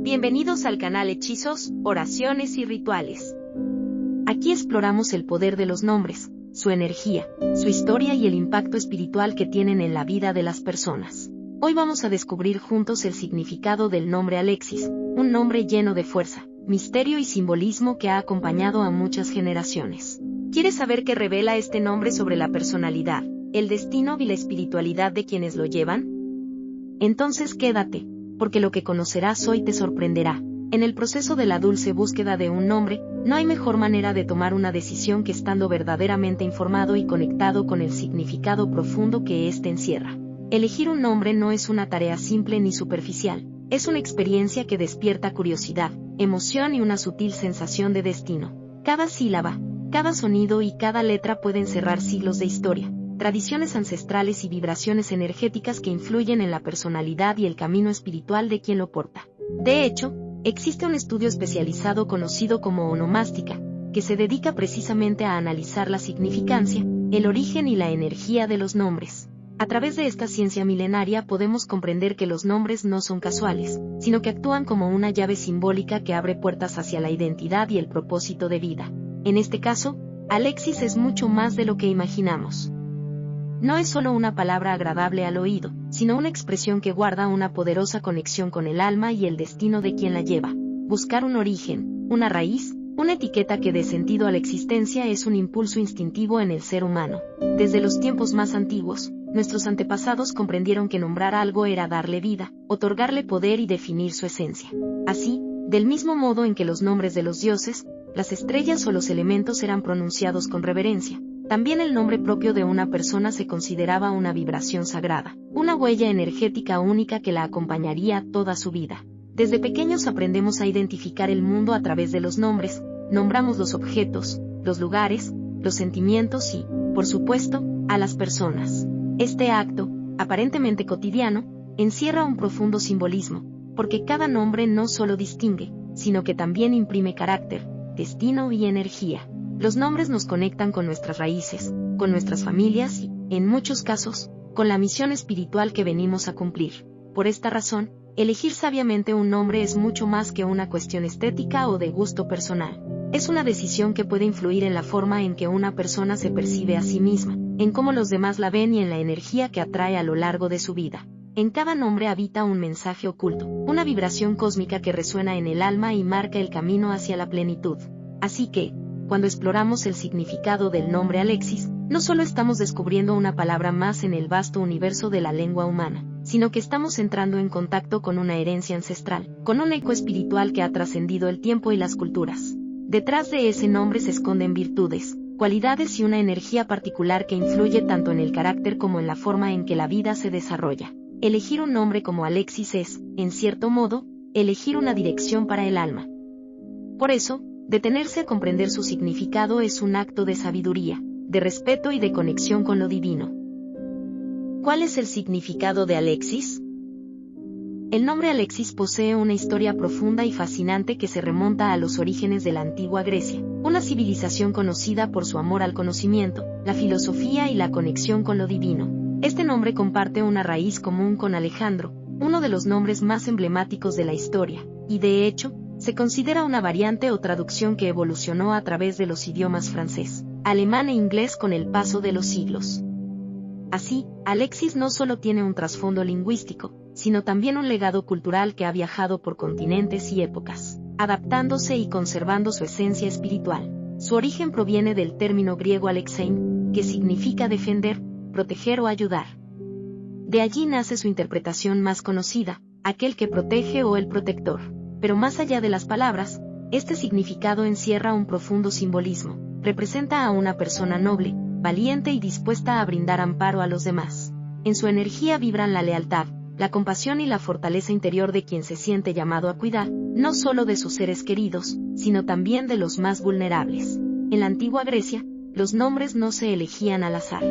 Bienvenidos al canal Hechizos, Oraciones y Rituales. Aquí exploramos el poder de los nombres, su energía, su historia y el impacto espiritual que tienen en la vida de las personas. Hoy vamos a descubrir juntos el significado del nombre Alexis, un nombre lleno de fuerza, misterio y simbolismo que ha acompañado a muchas generaciones. ¿Quieres saber qué revela este nombre sobre la personalidad, el destino y la espiritualidad de quienes lo llevan? Entonces quédate, porque lo que conocerás hoy te sorprenderá. En el proceso de la dulce búsqueda de un nombre, no hay mejor manera de tomar una decisión que estando verdaderamente informado y conectado con el significado profundo que éste encierra. Elegir un nombre no es una tarea simple ni superficial, es una experiencia que despierta curiosidad, emoción y una sutil sensación de destino. Cada sílaba, cada sonido y cada letra pueden encerrar siglos de historia, tradiciones ancestrales y vibraciones energéticas que influyen en la personalidad y el camino espiritual de quien lo porta. De hecho, existe un estudio especializado conocido como onomástica, que se dedica precisamente a analizar la significancia, el origen y la energía de los nombres. A través de esta ciencia milenaria podemos comprender que los nombres no son casuales, sino que actúan como una llave simbólica que abre puertas hacia la identidad y el propósito de vida. En este caso, Alexis es mucho más de lo que imaginamos. No es solo una palabra agradable al oído, sino una expresión que guarda una poderosa conexión con el alma y el destino de quien la lleva. Buscar un origen, una raíz, una etiqueta que dé sentido a la existencia es un impulso instintivo en el ser humano. Desde los tiempos más antiguos, nuestros antepasados comprendieron que nombrar algo era darle vida, otorgarle poder y definir su esencia. Así, del mismo modo en que los nombres de los dioses, las estrellas o los elementos eran pronunciados con reverencia, también el nombre propio de una persona se consideraba una vibración sagrada, una huella energética única que la acompañaría toda su vida. Desde pequeños aprendemos a identificar el mundo a través de los nombres, nombramos los objetos, los lugares, los sentimientos y, por supuesto, a las personas. Este acto, aparentemente cotidiano, encierra un profundo simbolismo, porque cada nombre no solo distingue, sino que también imprime carácter, destino y energía. Los nombres nos conectan con nuestras raíces, con nuestras familias y, en muchos casos, con la misión espiritual que venimos a cumplir. Por esta razón, elegir sabiamente un nombre es mucho más que una cuestión estética o de gusto personal. Es una decisión que puede influir en la forma en que una persona se percibe a sí misma, en cómo los demás la ven y en la energía que atrae a lo largo de su vida. En cada nombre habita un mensaje oculto, una vibración cósmica que resuena en el alma y marca el camino hacia la plenitud. Así que, cuando exploramos el significado del nombre Alexis, no solo estamos descubriendo una palabra más en el vasto universo de la lengua humana, sino que estamos entrando en contacto con una herencia ancestral, con un eco espiritual que ha trascendido el tiempo y las culturas. Detrás de ese nombre se esconden virtudes, cualidades y una energía particular que influye tanto en el carácter como en la forma en que la vida se desarrolla. Elegir un nombre como Alexis es, en cierto modo, elegir una dirección para el alma. Por eso, detenerse a comprender su significado es un acto de sabiduría, de respeto y de conexión con lo divino. ¿Cuál es el significado de Alexis? El nombre Alexis posee una historia profunda y fascinante que se remonta a los orígenes de la antigua Grecia, una civilización conocida por su amor al conocimiento, la filosofía y la conexión con lo divino. Este nombre comparte una raíz común con Alejandro, uno de los nombres más emblemáticos de la historia, y de hecho, se considera una variante o traducción que evolucionó a través de los idiomas francés, alemán e inglés con el paso de los siglos. Así, Alexis no solo tiene un trasfondo lingüístico, sino también un legado cultural que ha viajado por continentes y épocas, adaptándose y conservando su esencia espiritual. Su origen proviene del término griego Alexein, que significa defender, proteger o ayudar. De allí nace su interpretación más conocida, aquel que protege o el protector. Pero más allá de las palabras, este significado encierra un profundo simbolismo. Representa a una persona noble, valiente y dispuesta a brindar amparo a los demás. En su energía vibran la lealtad, la compasión y la fortaleza interior de quien se siente llamado a cuidar, no solo de sus seres queridos, sino también de los más vulnerables. En la antigua Grecia, los nombres no se elegían al azar.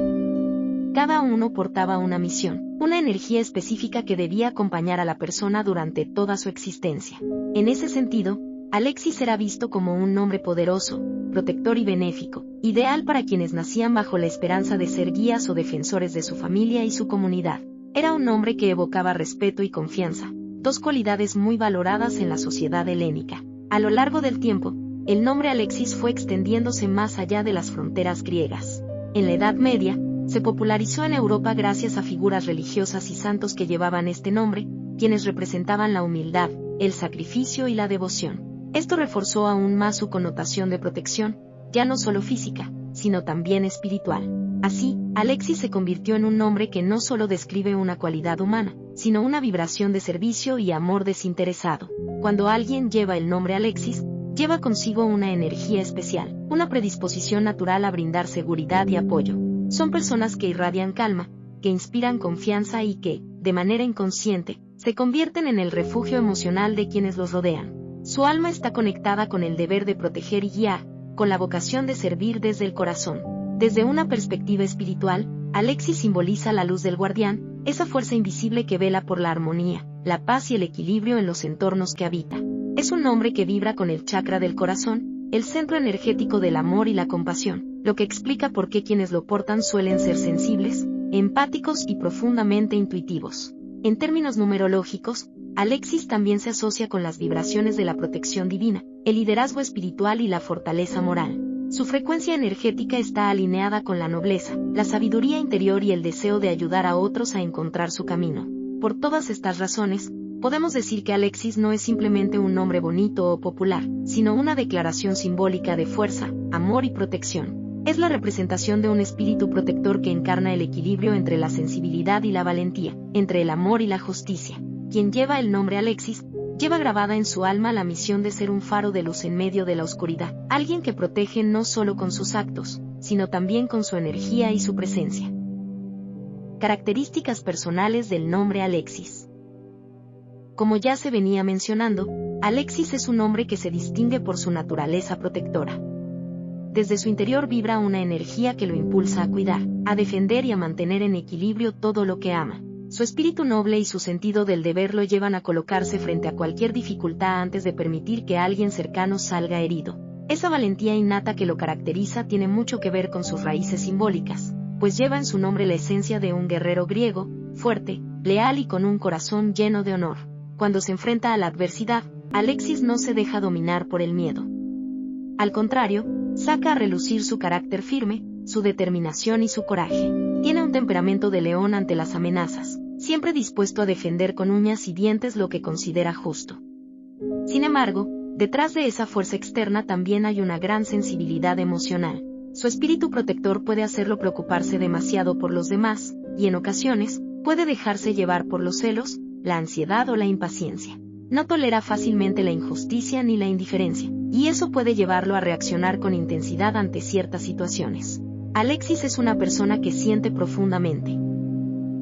Cada uno portaba una misión, una energía específica que debía acompañar a la persona durante toda su existencia. En ese sentido, Alexis era visto como un nombre poderoso, protector y benéfico, ideal para quienes nacían bajo la esperanza de ser guías o defensores de su familia y su comunidad. Era un nombre que evocaba respeto y confianza, dos cualidades muy valoradas en la sociedad helénica. A lo largo del tiempo, el nombre Alexis fue extendiéndose más allá de las fronteras griegas. En la Edad Media, se popularizó en Europa gracias a figuras religiosas y santos que llevaban este nombre, quienes representaban la humildad, el sacrificio y la devoción. Esto reforzó aún más su connotación de protección, ya no solo física, sino también espiritual. Así, Alexis se convirtió en un nombre que no solo describe una cualidad humana, sino una vibración de servicio y amor desinteresado. Cuando alguien lleva el nombre Alexis, lleva consigo una energía especial, una predisposición natural a brindar seguridad y apoyo. Son personas que irradian calma, que inspiran confianza y que, de manera inconsciente, se convierten en el refugio emocional de quienes los rodean. Su alma está conectada con el deber de proteger y guiar, con la vocación de servir desde el corazón. Desde una perspectiva espiritual, Alexis simboliza la luz del guardián, esa fuerza invisible que vela por la armonía, la paz y el equilibrio en los entornos que habita. Es un nombre que vibra con el chakra del corazón, el centro energético del amor y la compasión, lo que explica por qué quienes lo portan suelen ser sensibles, empáticos y profundamente intuitivos. En términos numerológicos, Alexis también se asocia con las vibraciones de la protección divina, el liderazgo espiritual y la fortaleza moral. Su frecuencia energética está alineada con la nobleza, la sabiduría interior y el deseo de ayudar a otros a encontrar su camino. Por todas estas razones, podemos decir que Alexis no es simplemente un nombre bonito o popular, sino una declaración simbólica de fuerza, amor y protección. Es la representación de un espíritu protector que encarna el equilibrio entre la sensibilidad y la valentía, entre el amor y la justicia. Quien lleva el nombre Alexis, lleva grabada en su alma la misión de ser un faro de luz en medio de la oscuridad, alguien que protege no solo con sus actos, sino también con su energía y su presencia. Características personales del nombre Alexis. Como ya se venía mencionando, Alexis es un hombre que se distingue por su naturaleza protectora. Desde su interior vibra una energía que lo impulsa a cuidar, a defender y a mantener en equilibrio todo lo que ama. Su espíritu noble y su sentido del deber lo llevan a colocarse frente a cualquier dificultad antes de permitir que alguien cercano salga herido. Esa valentía innata que lo caracteriza tiene mucho que ver con sus raíces simbólicas, pues lleva en su nombre la esencia de un guerrero griego, fuerte, leal y con un corazón lleno de honor. Cuando se enfrenta a la adversidad, Alexis no se deja dominar por el miedo. Al contrario, saca a relucir su carácter firme, su determinación y su coraje. Tiene un temperamento de león ante las amenazas, siempre dispuesto a defender con uñas y dientes lo que considera justo. Sin embargo, detrás de esa fuerza externa también hay una gran sensibilidad emocional. Su espíritu protector puede hacerlo preocuparse demasiado por los demás, y en ocasiones, puede dejarse llevar por los celos, la ansiedad o la impaciencia. No tolera fácilmente la injusticia ni la indiferencia, y eso puede llevarlo a reaccionar con intensidad ante ciertas situaciones. Alexis es una persona que siente profundamente.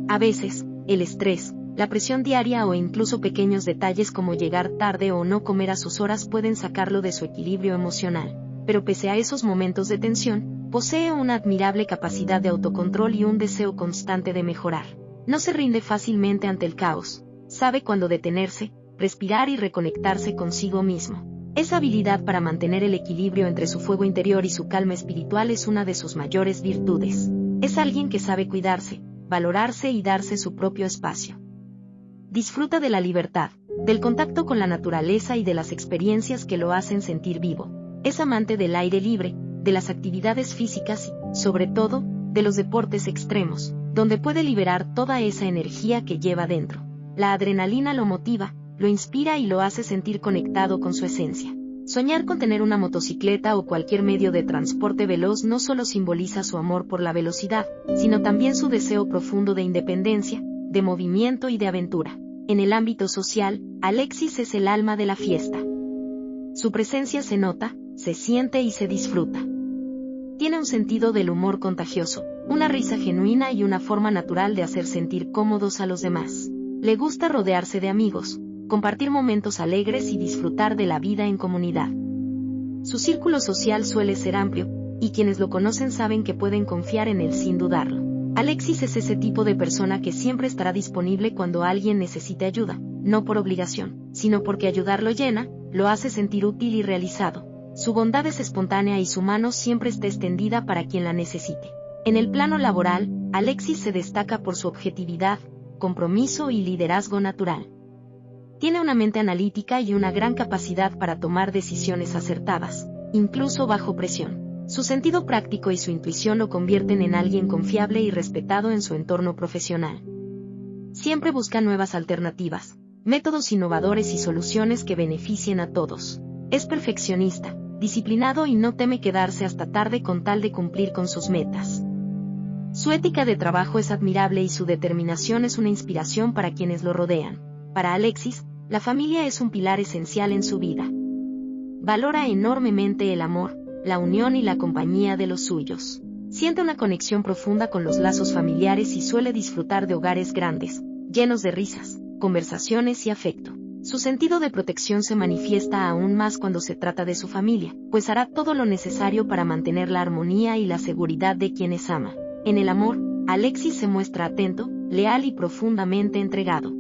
A veces, el estrés, la presión diaria o incluso pequeños detalles como llegar tarde o no comer a sus horas pueden sacarlo de su equilibrio emocional. Pero pese a esos momentos de tensión, posee una admirable capacidad de autocontrol y un deseo constante de mejorar. No se rinde fácilmente ante el caos, sabe cuándo detenerse, respirar y reconectarse consigo mismo. Esa habilidad para mantener el equilibrio entre su fuego interior y su calma espiritual es una de sus mayores virtudes. Es alguien que sabe cuidarse, valorarse y darse su propio espacio. Disfruta de la libertad, del contacto con la naturaleza y de las experiencias que lo hacen sentir vivo. Es amante del aire libre, de las actividades físicas y, sobre todo, de los deportes extremos, donde puede liberar toda esa energía que lleva dentro. La adrenalina lo motiva, lo inspira y lo hace sentir conectado con su esencia. Soñar con tener una motocicleta o cualquier medio de transporte veloz no solo simboliza su amor por la velocidad, sino también su deseo profundo de independencia, de movimiento y de aventura. En el ámbito social, Alexis es el alma de la fiesta. Su presencia se nota, se siente y se disfruta. Tiene un sentido del humor contagioso, una risa genuina y una forma natural de hacer sentir cómodos a los demás. Le gusta rodearse de amigos, compartir momentos alegres y disfrutar de la vida en comunidad. Su círculo social suele ser amplio, y quienes lo conocen saben que pueden confiar en él sin dudarlo. Alexis es ese tipo de persona que siempre estará disponible cuando alguien necesite ayuda, no por obligación, sino porque ayudarlo llena, lo hace sentir útil y realizado. Su bondad es espontánea y su mano siempre está extendida para quien la necesite. En el plano laboral, Alexis se destaca por su objetividad, compromiso y liderazgo natural. Tiene una mente analítica y una gran capacidad para tomar decisiones acertadas, incluso bajo presión. Su sentido práctico y su intuición lo convierten en alguien confiable y respetado en su entorno profesional. Siempre busca nuevas alternativas, métodos innovadores y soluciones que beneficien a todos. Es perfeccionista, disciplinado y no teme quedarse hasta tarde con tal de cumplir con sus metas. Su ética de trabajo es admirable y su determinación es una inspiración para quienes lo rodean. Para Alexis, la familia es un pilar esencial en su vida. Valora enormemente el amor, la unión y la compañía de los suyos. Siente una conexión profunda con los lazos familiares y suele disfrutar de hogares grandes, llenos de risas, conversaciones y afecto. Su sentido de protección se manifiesta aún más cuando se trata de su familia, pues hará todo lo necesario para mantener la armonía y la seguridad de quienes ama. En el amor, Alexis se muestra atento, leal y profundamente entregado.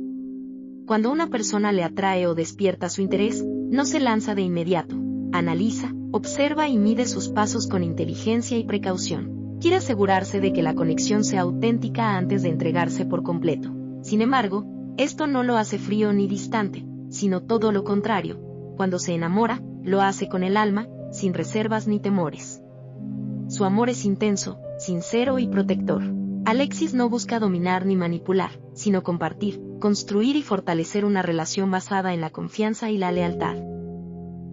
Cuando una persona le atrae o despierta su interés, no se lanza de inmediato. Analiza, observa y mide sus pasos con inteligencia y precaución. Quiere asegurarse de que la conexión sea auténtica antes de entregarse por completo. Sin embargo, esto no lo hace frío ni distante, sino todo lo contrario. Cuando se enamora, lo hace con el alma, sin reservas ni temores. Su amor es intenso, sincero y protector. Alexis no busca dominar ni manipular, sino compartir, construir y fortalecer una relación basada en la confianza y la lealtad.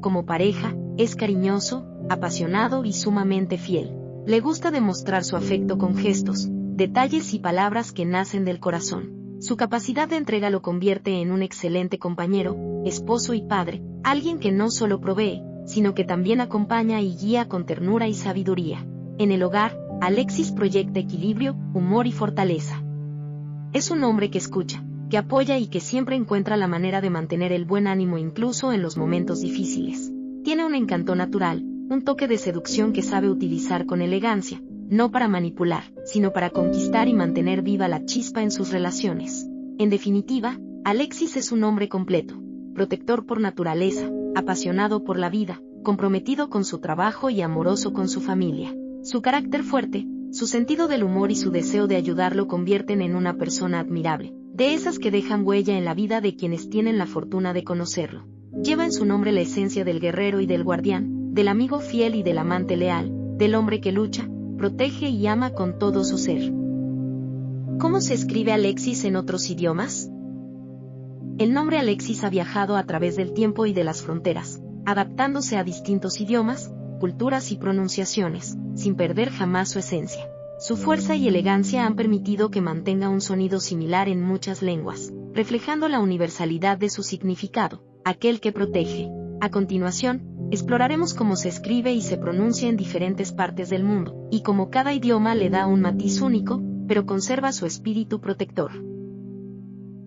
Como pareja, es cariñoso, apasionado y sumamente fiel. Le gusta demostrar su afecto con gestos, detalles y palabras que nacen del corazón. Su capacidad de entrega lo convierte en un excelente compañero, esposo y padre, alguien que no solo provee, sino que también acompaña y guía con ternura y sabiduría. En el hogar, Alexis proyecta equilibrio, humor y fortaleza. Es un hombre que escucha, que apoya y que siempre encuentra la manera de mantener el buen ánimo incluso en los momentos difíciles. Tiene un encanto natural, un toque de seducción que sabe utilizar con elegancia, no para manipular, sino para conquistar y mantener viva la chispa en sus relaciones. En definitiva, Alexis es un hombre completo, protector por naturaleza, apasionado por la vida, comprometido con su trabajo y amoroso con su familia. Su carácter fuerte, su sentido del humor y su deseo de ayudar lo convierten en una persona admirable, de esas que dejan huella en la vida de quienes tienen la fortuna de conocerlo. Lleva en su nombre la esencia del guerrero y del guardián, del amigo fiel y del amante leal, del hombre que lucha, protege y ama con todo su ser. ¿Cómo se escribe Alexis en otros idiomas? El nombre Alexis ha viajado a través del tiempo y de las fronteras, adaptándose a distintos idiomas, culturas y pronunciaciones, sin perder jamás su esencia. Su fuerza y elegancia han permitido que mantenga un sonido similar en muchas lenguas, reflejando la universalidad de su significado, aquel que protege. A continuación, exploraremos cómo se escribe y se pronuncia en diferentes partes del mundo, y cómo cada idioma le da un matiz único, pero conserva su espíritu protector.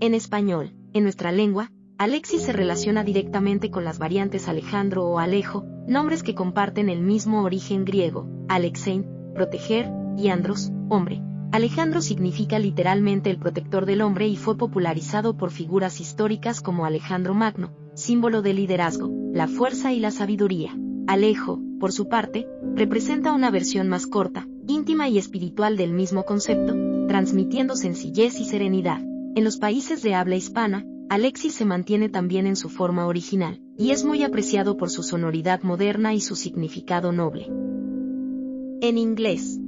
En español, en nuestra lengua, Alexis se relaciona directamente con las variantes Alejandro o Alejo, nombres que comparten el mismo origen griego, Alexein, proteger, y andros, hombre. Alejandro significa literalmente el protector del hombre y fue popularizado por figuras históricas como Alejandro Magno, símbolo de liderazgo, la fuerza y la sabiduría. Alejo, por su parte, representa una versión más corta, íntima y espiritual del mismo concepto, transmitiendo sencillez y serenidad. En los países de habla hispana, Alexis se mantiene también en su forma original, y es muy apreciado por su sonoridad moderna y su significado noble. En inglés,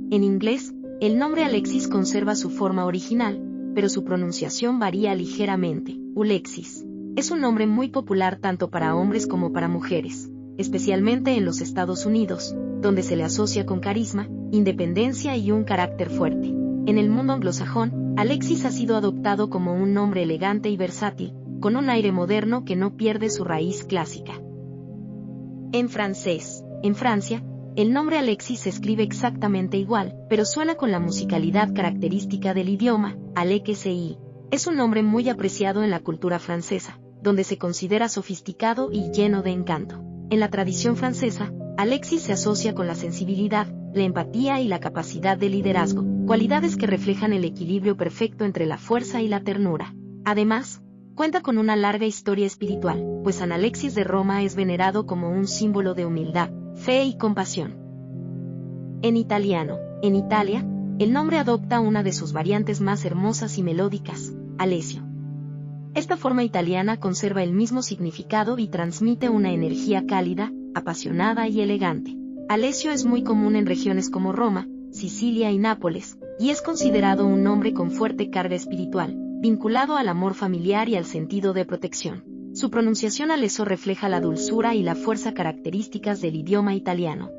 el nombre Alexis conserva su forma original, pero su pronunciación varía ligeramente. Ulexis es un nombre muy popular tanto para hombres como para mujeres, especialmente en los Estados Unidos, donde se le asocia con carisma, independencia y un carácter fuerte. En el mundo anglosajón, Alexis ha sido adoptado como un nombre elegante y versátil, con un aire moderno que no pierde su raíz clásica. En francés, en Francia, el nombre Alexis se escribe exactamente igual, pero suena con la musicalidad característica del idioma, Alexei. Es un nombre muy apreciado en la cultura francesa, donde se considera sofisticado y lleno de encanto. En la tradición francesa, Alexis se asocia con la sensibilidad, la empatía y la capacidad de liderazgo, cualidades que reflejan el equilibrio perfecto entre la fuerza y la ternura. Además, cuenta con una larga historia espiritual, pues San Alexis de Roma es venerado como un símbolo de humildad, fe y compasión. En italiano, en Italia, el nombre adopta una de sus variantes más hermosas y melódicas, Alessio. Esta forma italiana conserva el mismo significado y transmite una energía cálida, apasionada y elegante. Alessio es muy común en regiones como Roma, Sicilia y Nápoles, y es considerado un nombre con fuerte carga espiritual, vinculado al amor familiar y al sentido de protección. Su pronunciación Alesso refleja la dulzura y la fuerza características del idioma italiano.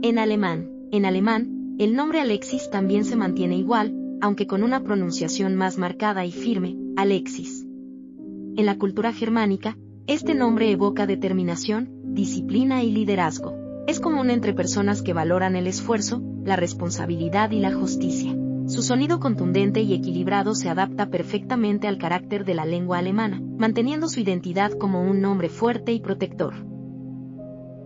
En alemán, el nombre Alexis también se mantiene igual, aunque con una pronunciación más marcada y firme, Alexis. En la cultura germánica, este nombre evoca determinación, disciplina y liderazgo. Es común entre personas que valoran el esfuerzo, la responsabilidad y la justicia. Su sonido contundente y equilibrado se adapta perfectamente al carácter de la lengua alemana, manteniendo su identidad como un nombre fuerte y protector.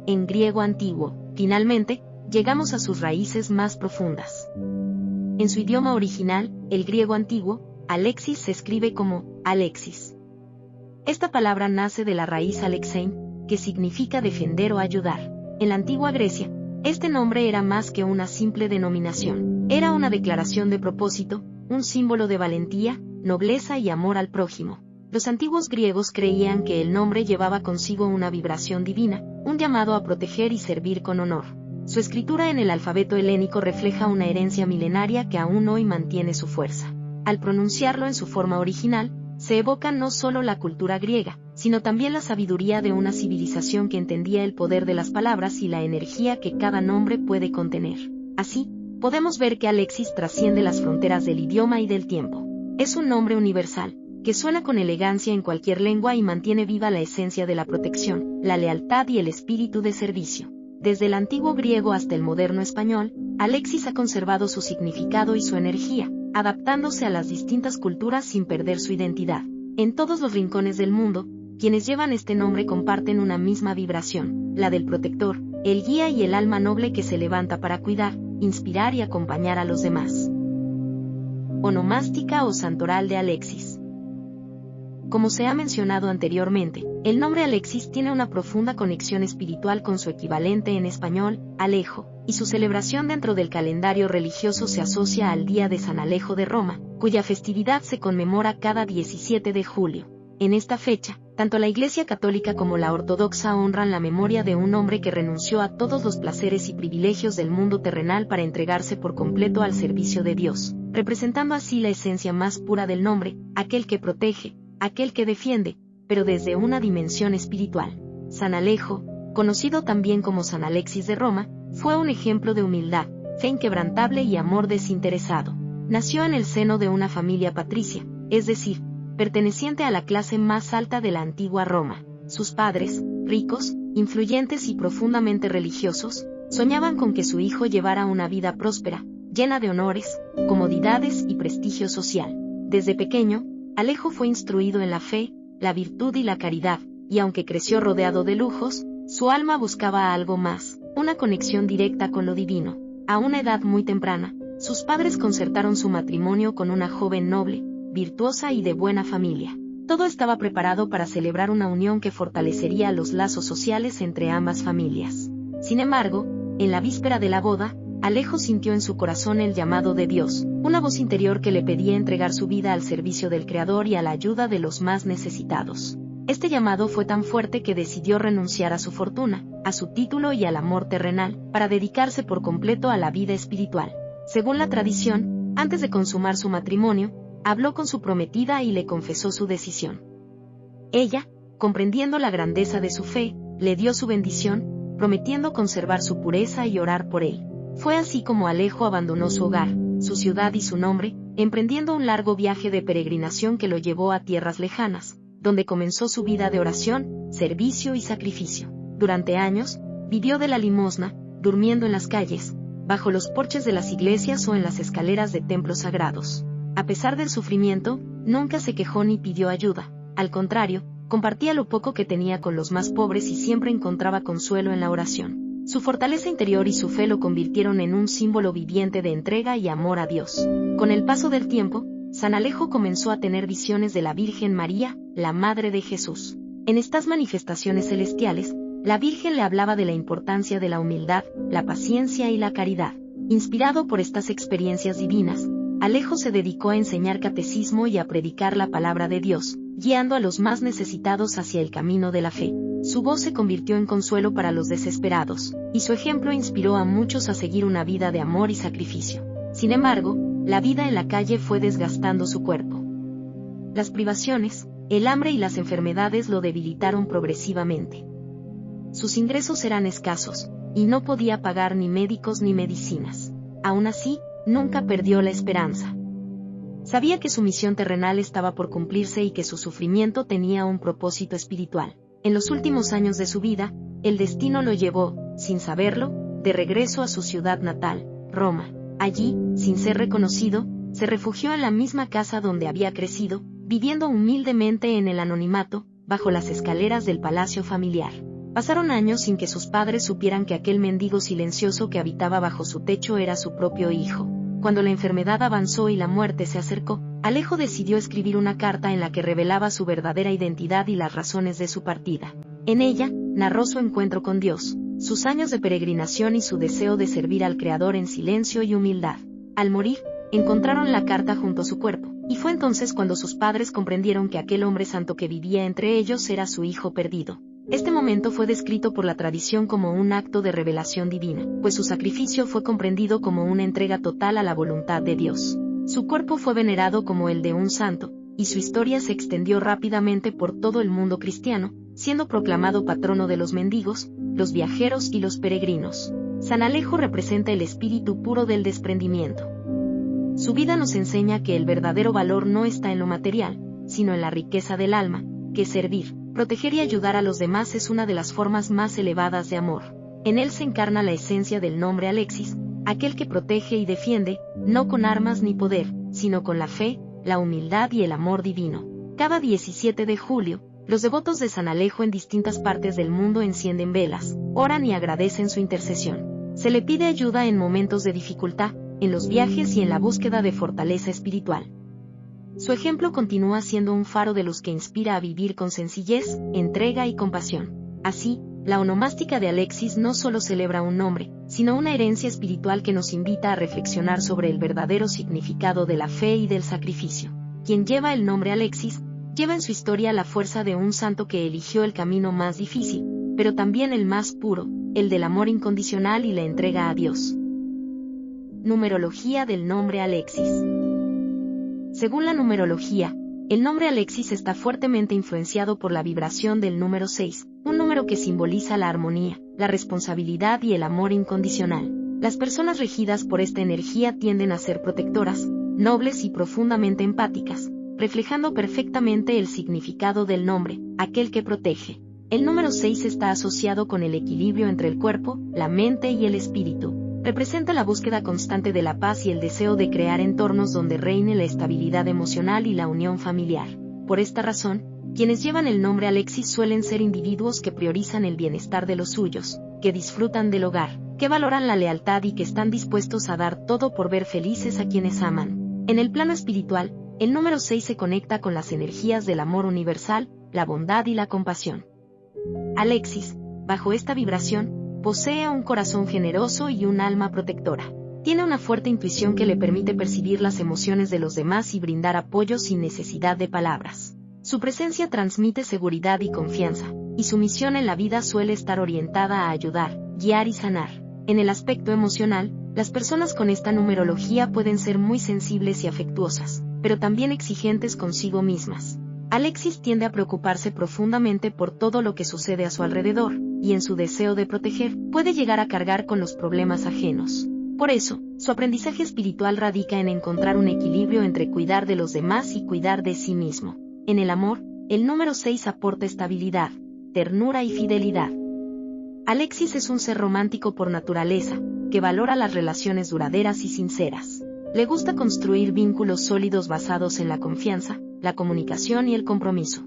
En griego antiguo, finalmente, llegamos a sus raíces más profundas. En su idioma original, el griego antiguo, Alexis se escribe como Alexis. Esta palabra nace de la raíz alexein, que significa defender o ayudar. En la antigua Grecia, este nombre era más que una simple denominación. Era una declaración de propósito, un símbolo de valentía, nobleza y amor al prójimo. Los antiguos griegos creían que el nombre llevaba consigo una vibración divina, un llamado a proteger y servir con honor. Su escritura en el alfabeto helénico refleja una herencia milenaria que aún hoy mantiene su fuerza. Al pronunciarlo en su forma original, se evoca no solo la cultura griega, sino también la sabiduría de una civilización que entendía el poder de las palabras y la energía que cada nombre puede contener. Así, podemos ver que Alexis trasciende las fronteras del idioma y del tiempo. Es un nombre universal, que suena con elegancia en cualquier lengua y mantiene viva la esencia de la protección, la lealtad y el espíritu de servicio. Desde el antiguo griego hasta el moderno español, Alexis ha conservado su significado y su energía, adaptándose a las distintas culturas sin perder su identidad. En todos los rincones del mundo, quienes llevan este nombre comparten una misma vibración, la del protector, el guía y el alma noble que se levanta para cuidar, inspirar y acompañar a los demás. Onomástica o santoral de Alexis. Como se ha mencionado anteriormente, el nombre Alexis tiene una profunda conexión espiritual con su equivalente en español, Alejo, y su celebración dentro del calendario religioso se asocia al Día de San Alejo de Roma, cuya festividad se conmemora cada 17 de julio. En esta fecha, tanto la Iglesia Católica como la Ortodoxa honran la memoria de un hombre que renunció a todos los placeres y privilegios del mundo terrenal para entregarse por completo al servicio de Dios, representando así la esencia más pura del nombre, aquel que protege, aquel que defiende, pero desde una dimensión espiritual. San Alejo, conocido también como San Alexis de Roma, fue un ejemplo de humildad, fe inquebrantable y amor desinteresado. Nació en el seno de una familia patricia, es decir, perteneciente a la clase más alta de la antigua Roma. Sus padres, ricos, influyentes y profundamente religiosos, soñaban con que su hijo llevara una vida próspera, llena de honores, comodidades y prestigio social. Desde pequeño, Alejo fue instruido en la fe, la virtud y la caridad, y aunque creció rodeado de lujos, su alma buscaba algo más, una conexión directa con lo divino. A una edad muy temprana, sus padres concertaron su matrimonio con una joven noble, virtuosa y de buena familia. Todo estaba preparado para celebrar una unión que fortalecería los lazos sociales entre ambas familias. Sin embargo, en la víspera de la boda, Alejo sintió en su corazón el llamado de Dios, una voz interior que le pedía entregar su vida al servicio del Creador y a la ayuda de los más necesitados. Este llamado fue tan fuerte que decidió renunciar a su fortuna, a su título y al amor terrenal, para dedicarse por completo a la vida espiritual. Según la tradición, antes de consumar su matrimonio, habló con su prometida y le confesó su decisión. Ella, comprendiendo la grandeza de su fe, le dio su bendición, prometiendo conservar su pureza y orar por él. Fue así como Alejo abandonó su hogar, su ciudad y su nombre, emprendiendo un largo viaje de peregrinación que lo llevó a tierras lejanas, donde comenzó su vida de oración, servicio y sacrificio. Durante años, vivió de la limosna, durmiendo en las calles, bajo los porches de las iglesias o en las escaleras de templos sagrados. A pesar del sufrimiento, nunca se quejó ni pidió ayuda. Al contrario, compartía lo poco que tenía con los más pobres y siempre encontraba consuelo en la oración. Su fortaleza interior y su fe lo convirtieron en un símbolo viviente de entrega y amor a Dios. Con el paso del tiempo, San Alejo comenzó a tener visiones de la Virgen María, la Madre de Jesús. En estas manifestaciones celestiales, la Virgen le hablaba de la importancia de la humildad, la paciencia y la caridad. Inspirado por estas experiencias divinas, Alejo se dedicó a enseñar catecismo y a predicar la palabra de Dios, guiando a los más necesitados hacia el camino de la fe. Su voz se convirtió en consuelo para los desesperados, y su ejemplo inspiró a muchos a seguir una vida de amor y sacrificio. Sin embargo, la vida en la calle fue desgastando su cuerpo. Las privaciones, el hambre y las enfermedades lo debilitaron progresivamente. Sus ingresos eran escasos, y no podía pagar ni médicos ni medicinas. Aún así, nunca perdió la esperanza. Sabía que su misión terrenal estaba por cumplirse y que su sufrimiento tenía un propósito espiritual. En los últimos años de su vida, el destino lo llevó, sin saberlo, de regreso a su ciudad natal, Roma. Allí, sin ser reconocido, se refugió en la misma casa donde había crecido, viviendo humildemente en el anonimato, bajo las escaleras del palacio familiar. Pasaron años sin que sus padres supieran que aquel mendigo silencioso que habitaba bajo su techo era su propio hijo. Cuando la enfermedad avanzó y la muerte se acercó, Alejo decidió escribir una carta en la que revelaba su verdadera identidad y las razones de su partida. En ella, narró su encuentro con Dios, sus años de peregrinación y su deseo de servir al Creador en silencio y humildad. Al morir, encontraron la carta junto a su cuerpo, y fue entonces cuando sus padres comprendieron que aquel hombre santo que vivía entre ellos era su hijo perdido. Este momento fue descrito por la tradición como un acto de revelación divina, pues su sacrificio fue comprendido como una entrega total a la voluntad de Dios. Su cuerpo fue venerado como el de un santo, y su historia se extendió rápidamente por todo el mundo cristiano, siendo proclamado patrono de los mendigos, los viajeros y los peregrinos. San Alejo representa el espíritu puro del desprendimiento. Su vida nos enseña que el verdadero valor no está en lo material, sino en la riqueza del alma, que servir, proteger y ayudar a los demás es una de las formas más elevadas de amor. En él se encarna la esencia del nombre Alexis, aquel que protege y defiende, no con armas ni poder, sino con la fe, la humildad y el amor divino. Cada 17 de julio, los devotos de San Alejo en distintas partes del mundo encienden velas, oran y agradecen su intercesión. Se le pide ayuda en momentos de dificultad, en los viajes y en la búsqueda de fortaleza espiritual. Su ejemplo continúa siendo un faro de luz que inspira a vivir con sencillez, entrega y compasión. Así, la onomástica de Alexis no solo celebra un nombre, sino una herencia espiritual que nos invita a reflexionar sobre el verdadero significado de la fe y del sacrificio. Quien lleva el nombre Alexis, lleva en su historia la fuerza de un santo que eligió el camino más difícil, pero también el más puro, el del amor incondicional y la entrega a Dios. Numerología del nombre Alexis. Según la numerología, el nombre Alexis está fuertemente influenciado por la vibración del número 6, un número que simboliza la armonía, la responsabilidad y el amor incondicional. Las personas regidas por esta energía tienden a ser protectoras, nobles y profundamente empáticas, reflejando perfectamente el significado del nombre, aquel que protege. El número 6 está asociado con el equilibrio entre el cuerpo, la mente y el espíritu. Representa la búsqueda constante de la paz y el deseo de crear entornos donde reine la estabilidad emocional y la unión familiar. Por esta razón, quienes llevan el nombre Alexis suelen ser individuos que priorizan el bienestar de los suyos, que disfrutan del hogar, que valoran la lealtad y que están dispuestos a dar todo por ver felices a quienes aman. En el plano espiritual, el número 6 se conecta con las energías del amor universal, la bondad y la compasión. Alexis, bajo esta vibración, posee un corazón generoso y un alma protectora. Tiene una fuerte intuición que le permite percibir las emociones de los demás y brindar apoyo sin necesidad de palabras. Su presencia transmite seguridad y confianza, y su misión en la vida suele estar orientada a ayudar, guiar y sanar. En el aspecto emocional, las personas con esta numerología pueden ser muy sensibles y afectuosas, pero también exigentes consigo mismas. Alexis tiende a preocuparse profundamente por todo lo que sucede a su alrededor, y en su deseo de proteger, puede llegar a cargar con los problemas ajenos. Por eso, su aprendizaje espiritual radica en encontrar un equilibrio entre cuidar de los demás y cuidar de sí mismo. En el amor, el número 6 aporta estabilidad, ternura y fidelidad. Alexis es un ser romántico por naturaleza, que valora las relaciones duraderas y sinceras. Le gusta construir vínculos sólidos basados en la confianza, la comunicación y el compromiso.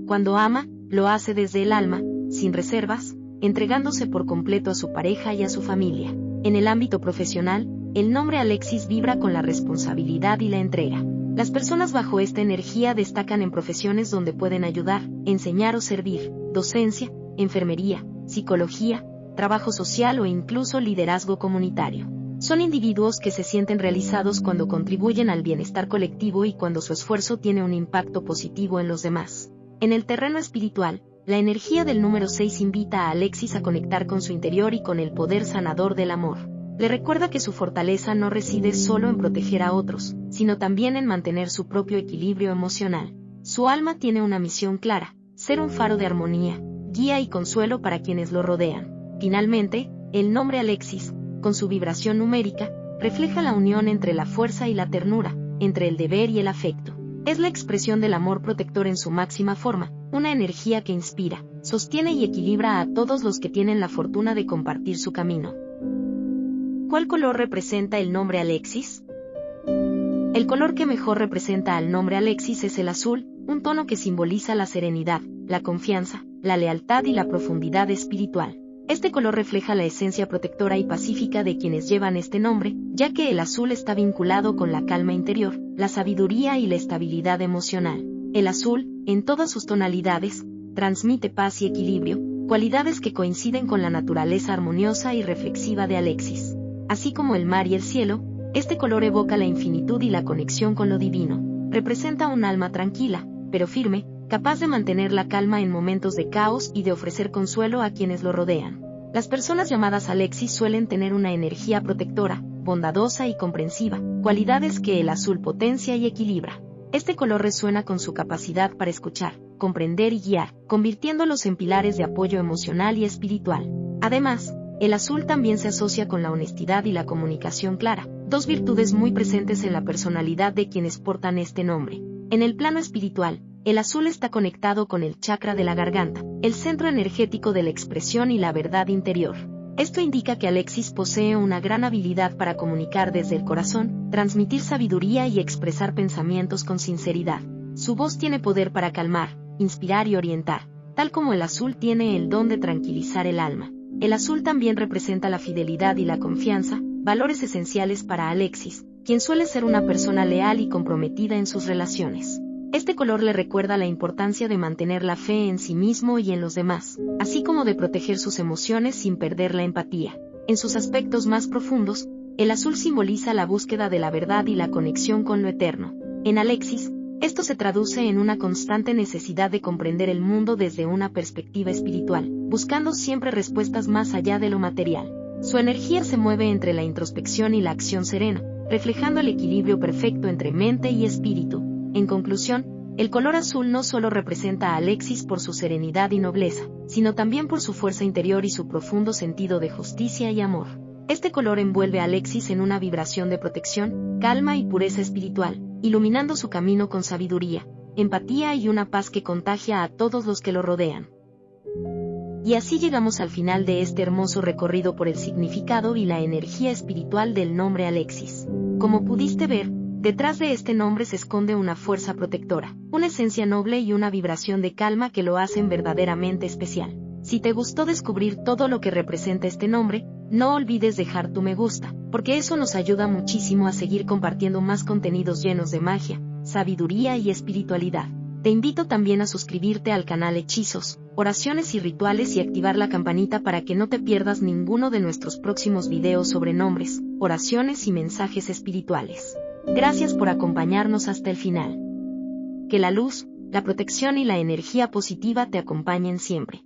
Cuando ama, lo hace desde el alma, sin reservas, entregándose por completo a su pareja y a su familia. En el ámbito profesional, el nombre Alexis vibra con la responsabilidad y la entrega. Las personas bajo esta energía destacan en profesiones donde pueden ayudar, enseñar o servir, docencia, enfermería, psicología, trabajo social o incluso liderazgo comunitario. Son individuos que se sienten realizados cuando contribuyen al bienestar colectivo y cuando su esfuerzo tiene un impacto positivo en los demás. En el terreno espiritual, la energía del número 6 invita a Alexis a conectar con su interior y con el poder sanador del amor. Le recuerda que su fortaleza no reside solo en proteger a otros, sino también en mantener su propio equilibrio emocional. Su alma tiene una misión clara: ser un faro de armonía, guía y consuelo para quienes lo rodean. Finalmente, el nombre Alexis, con su vibración numérica, refleja la unión entre la fuerza y la ternura, entre el deber y el afecto. Es la expresión del amor protector en su máxima forma, una energía que inspira, sostiene y equilibra a todos los que tienen la fortuna de compartir su camino. ¿Cuál color representa el nombre Alexis? El color que mejor representa al nombre Alexis es el azul, un tono que simboliza la serenidad, la confianza, la lealtad y la profundidad espiritual. Este color refleja la esencia protectora y pacífica de quienes llevan este nombre, ya que el azul está vinculado con la calma interior, la sabiduría y la estabilidad emocional. El azul, en todas sus tonalidades, transmite paz y equilibrio, cualidades que coinciden con la naturaleza armoniosa y reflexiva de Alexis. Así como el mar y el cielo, este color evoca la infinitud y la conexión con lo divino. Representa un alma tranquila, pero firme, capaz de mantener la calma en momentos de caos y de ofrecer consuelo a quienes lo rodean. Las personas llamadas Alexis suelen tener una energía protectora, bondadosa y comprensiva, cualidades que el azul potencia y equilibra. Este color resuena con su capacidad para escuchar, comprender y guiar, convirtiéndolos en pilares de apoyo emocional y espiritual. Además, el azul también se asocia con la honestidad y la comunicación clara, dos virtudes muy presentes en la personalidad de quienes portan este nombre. En el plano espiritual, el azul está conectado con el chakra de la garganta, el centro energético de la expresión y la verdad interior. Esto indica que Alexis posee una gran habilidad para comunicar desde el corazón, transmitir sabiduría y expresar pensamientos con sinceridad. Su voz tiene poder para calmar, inspirar y orientar, tal como el azul tiene el don de tranquilizar el alma. El azul también representa la fidelidad y la confianza, valores esenciales para Alexis, quien suele ser una persona leal y comprometida en sus relaciones. Este color le recuerda la importancia de mantener la fe en sí mismo y en los demás, así como de proteger sus emociones sin perder la empatía. En sus aspectos más profundos, el azul simboliza la búsqueda de la verdad y la conexión con lo eterno. En Alexis, esto se traduce en una constante necesidad de comprender el mundo desde una perspectiva espiritual, buscando siempre respuestas más allá de lo material. Su energía se mueve entre la introspección y la acción serena, reflejando el equilibrio perfecto entre mente y espíritu. En conclusión, el color azul no solo representa a Alexis por su serenidad y nobleza, sino también por su fuerza interior y su profundo sentido de justicia y amor. Este color envuelve a Alexis en una vibración de protección, calma y pureza espiritual, iluminando su camino con sabiduría, empatía y una paz que contagia a todos los que lo rodean. Y así llegamos al final de este hermoso recorrido por el significado y la energía espiritual del nombre Alexis. Como pudiste ver, detrás de este nombre se esconde una fuerza protectora, una esencia noble y una vibración de calma que lo hacen verdaderamente especial. Si te gustó descubrir todo lo que representa este nombre, no olvides dejar tu me gusta, porque eso nos ayuda muchísimo a seguir compartiendo más contenidos llenos de magia, sabiduría y espiritualidad. Te invito también a suscribirte al canal Hechizos, Oraciones y Rituales y activar la campanita para que no te pierdas ninguno de nuestros próximos videos sobre nombres, oraciones y mensajes espirituales. Gracias por acompañarnos hasta el final. Que la luz, la protección y la energía positiva te acompañen siempre.